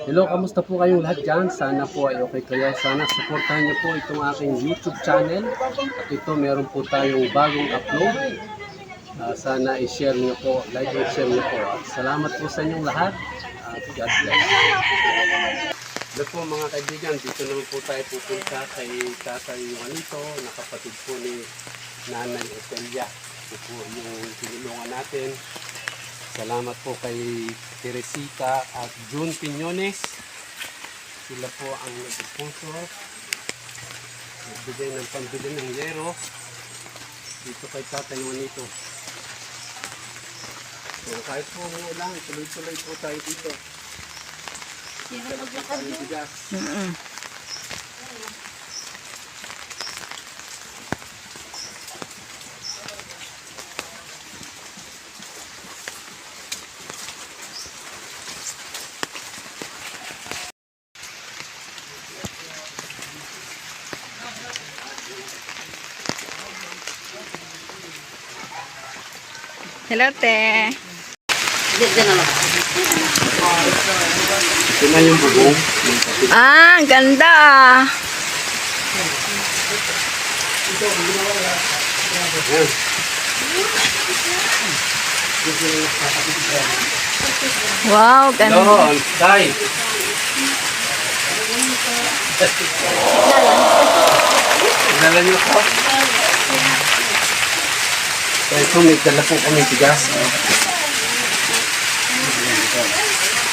Hello, kamusta po kayong lahat dyan? Sana po ay okay kayo. Sana supportahan niyo po itong aking YouTube channel. At ito, meron po tayong bagong upload. Sana i-share niyo po, like and share niyo po. At salamat po sa inyong lahat. At God bless. Hello po mga kaibigan, dito naman po tayo pupunta kay Tatay Juanito, na kapatid po ni Nanay Otelia. Ito po yung tinulungan natin. Salamat po kay Teresita at June Piñones. Sila po ang nag-sponsor. Nagbigay ng pambili ng yero dito kay Tatay Juanito. So, kahit po ulan, tuloy-tuloy po tayo dito. Hello, te. Ito na yung bubong. Ah, ganda. Ayan. Wow, ganda. Doon, Tay. Dala niyo po. So ito, may dala po kami bigas.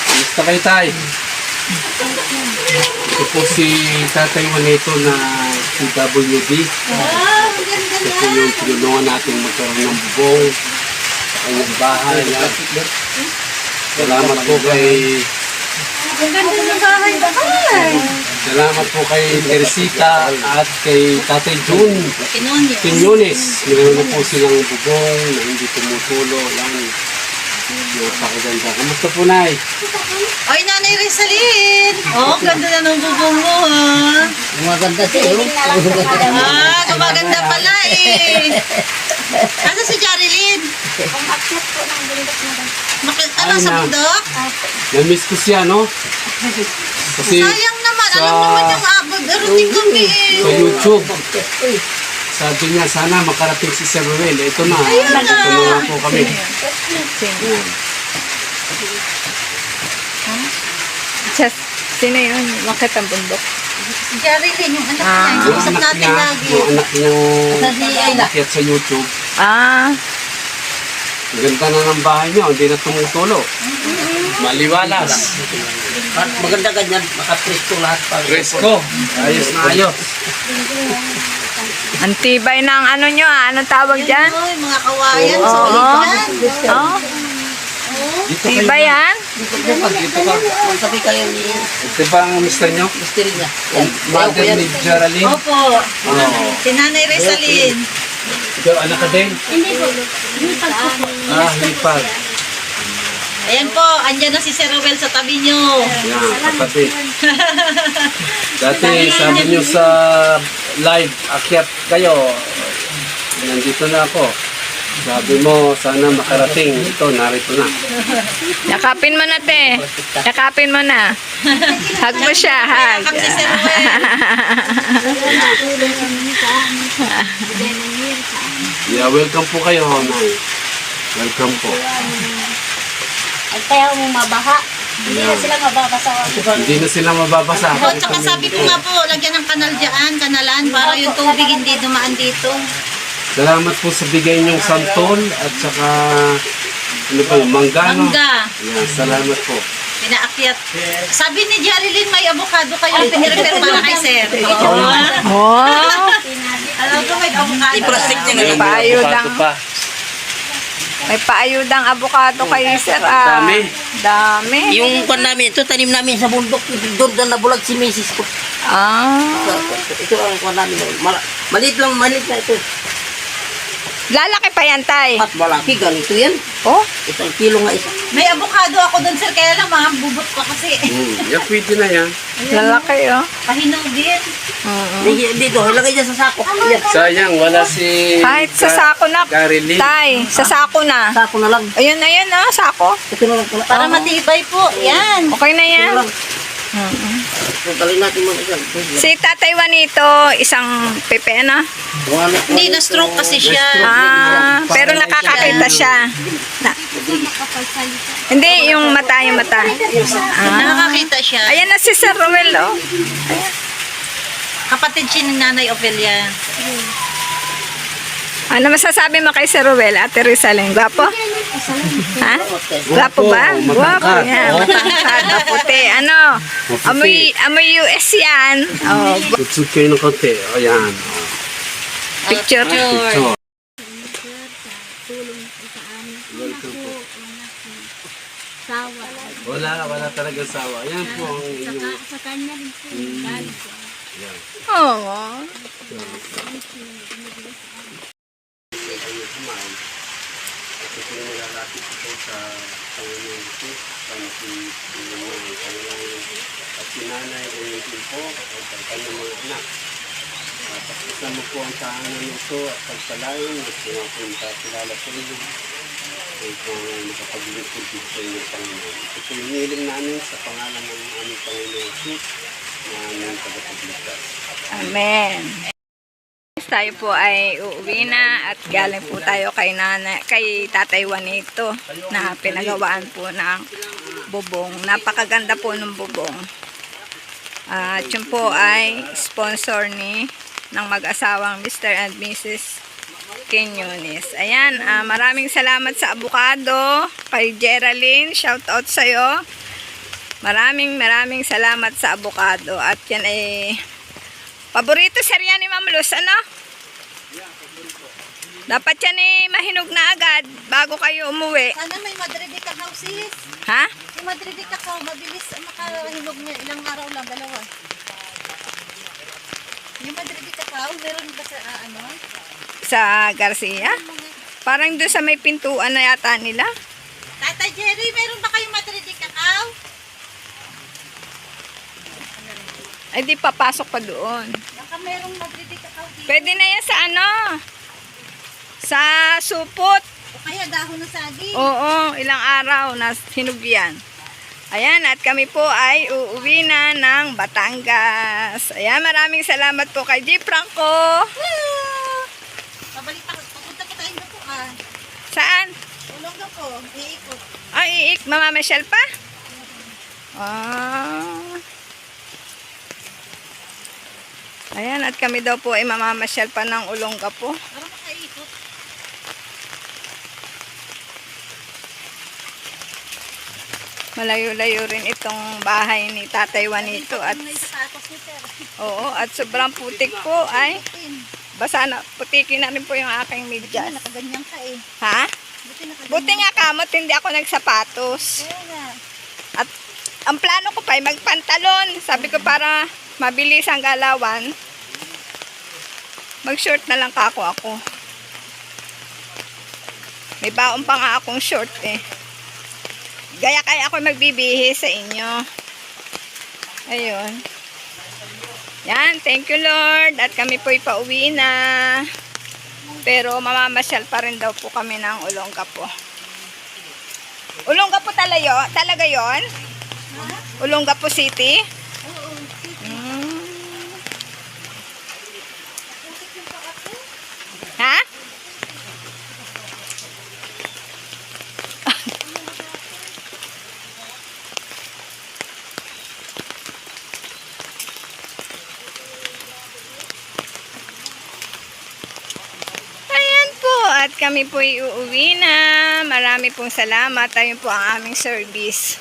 Gusto kayo, Tay? Ito po si Tatay Juanito na PWD. Ito po yung tinulungan natin magkaroon ng bubong, kanyang bahay. Salamat po kay Salamat po kay Teresita at kay Tatay June Piñones. Meron na po silang bubong na hindi tumutulo lang. Napakaganda. Kamusta po, Nay? Ay, Nanay Rizalin! Oh, ganda na ng bubong mo, ha? Maganda siya. Ah, gumaganda pala eh. Asa si Jarilyn? Ano, Ay, sa na. bundok? Na-miss ko siya, no? Kasi Sayang naman, sa- alam naman yung abog. Ruting kami sa eh. YouTube, sabi niya, sana makarating si Sir Ruel. Ito na. Ayun na. Ito na nga po kami. Sino yun? Bakit ang bundok? Si Jarilyn, yung anak Ah. niya. Yung Usap anak natin niya, lagi. yung anak niyang Ayla. akyat sa YouTube. Ah, Ang ganda na ng bahay niya, hindi na tumutulo. Maliwalas. Maganda ganyan. Makapresko lahat. Presko. Ayos na ayos. ang tibay ng ano nyo ah. Anong tawag dyan? Ay, mga kawayan. Oo. Solid yan. Oh, Dito tibay yan? Dito ka. Sabi kayo ni Ito ba ang mister niyo? Mister niya. Yan. Mother ni Geraldine? Opo. Oo. Si Nanay Rizalin. Ikaw, anak ka din? Ah, hipag. Ayan po, andyan na si Sir Ruel sa tabi nyo. Yan, kapatid. Dati, sabi niyo sa live, akyat kayo. Nandito na ako. Sabi mo, sana makarating. Ito, narito na. Yakapin mo na, te. Yakapin mo na. Hug mo siya, hug. Yakap si Sir Ruel. Yeah, welcome po kayo, Nay. Welcome po. At kaya mo mabaha. Hindi na sila mababasa. Hindi na sila mababasa. O, tsaka sabi ko nga po, lagyan ng kanal dyan, kanalan, para yung tubig hindi dumaan dito. Salamat po sa bigay niyong santol at saka ano po, mangga, no? Mangga, Yeah, salamat po. pinaakyat. Sabi ni Jarilyn, may avocado kayo pinirepair para kay Sir. Oh, Alam ko may avocado. I-plastic niya May ngayon. paayudang, pa. may paayudang avocado kayo, sir. Ah. Dami. Dami. Yung pan namin, ito tanim namin sa bundok. Doon na nabulag si Mrs. ko. Ah. Ito ang pan namin. Maliit na ito. Lalaki pa yan, tay. At malaki, ganito yan. Oh, Isang kilo nga isa. May avocado ako doon, Sir, kaya lang mga bubot pa kasi. Yan, pwede na yan. lalaki, oh. Pahinugin. Dito, ilagay dyan sa sako. Yan. Sayang, wala si... Kahit sa sako na. Garilyn. Tay, sa sako na. Sako na lang. Ayun na yan, ah, sako. Ito na lang pala. Para matibay po. Yan. Okay na yan. Ito na lang. Tanggalin natin mga dyan. Si Tatay Juanito, isang pepe, ano? Hindi, na-stroke kasi siya. Pero nakakakita siya. Hindi, yung mata. Nakakakita siya. Ayan na si Sir Ruel, oh. Kapatid siya ni Nanay Ofelia. Ano masasabi mo kay Sir Ruel, Ate Rizalyn? Gwapo? Ha? Gwapo ba? Matangkad. Gwapo yan. Matangkad, maputi. Ano? Amoy US yan. Oh, Tutsud kayo ng konti. O yan. picture. Picture. Sawa. Wala talaga sawa. Yan po ang inyong... Sa kanya rin po. Galing. Yan. Oo. Ito po yung nilalapit ito sa Panginoon Jesus, sana si Panginoon at si Nanay o yung po at ang kanyang mga anak. Pagkasama po ang tahanan nito at pagpalain at mga punta-kilala po inyo ay kung makapaglingkod dito sa inyong Panginoon. Ito po yung niling namin sa pangalan ng aming Panginoon Jesus na aming tagapagligtas. Amen. Tayo po ay uuwi na at galing po tayo kay Tatay Juanito na pinagawaan po ng bubong. Napakaganda po ng bubong. At yun po ay sponsor ng mag-asawang Mr. and Mrs. Quinones. Ayan, maraming salamat sa abukado. Kay Geraldine, shout out sa'yo. Maraming salamat sa abukado. At yan ay paborito sa riyan ni Ma'am Luz, ano? Dapat yan mahinog na agad bago kayo umuwi. Sana may Madrid Cacao sis. Ha? Yung Madrid Cacao, mabilis makahinog niya. Ilang araw lang, 2. Yung Madrid Cacao, meron ba sa ano? Sa Garcia? Parang doon sa may pintuan na yata nila. Tata Jerry, meron ba kayong Madrid Cacao? Ay di papasok pa doon. Baka merong Madrid Cacao dito. Pwede na yan sa ano? Sa supot. O kaya dahon ng saging. Oo, ilang araw na hinog yan. Ayan, at kami po ay uuwi na ng Batangas. Ayan, maraming salamat po kay G. Franco. Pabalik pa, papunta pa tayong po Saan? Ulong ka po, iikot. Ay, mamamasyal pa? Ayan, at kami daw po ay mamamasyal pa ng Olongapo. Para makaikot. Malayo-layo rin itong bahay ni Tatay Juanito at Mga isapatos ni sir. oo, at sobrang putik po ay basa na, putikin na rin po yung aking medyas. Nakaganyan ka eh. Ha? Buti nakaganyan. Buti nga kamot, hindi ako nagsapatos. Kaya nga. At ang plano ko pa ay magpantalon. Sabi ko para mabilis ang galawan, mag-short na lang ako. May baon pa nga akong short eh. Kaya ako magbibihis sa inyo. Ayun. Yan, thank you Lord. At kami po'y pauwi na. Pero mamamasyal pa rin daw po kami ng Olongapo. Olongapo talaga yon? Olongapo City? Ha? Ayan po, at kami po uuwi na. Marami pong salamat. Ayun po ang aming service.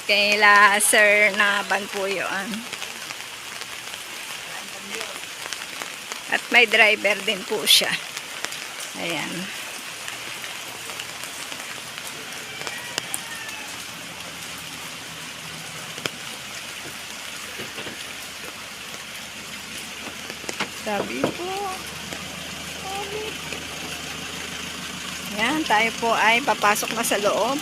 Kaila Sir Naban po yun. At may driver din po siya. Ayan. Sabi po. Ayan, tayo po ay papasok na sa loob.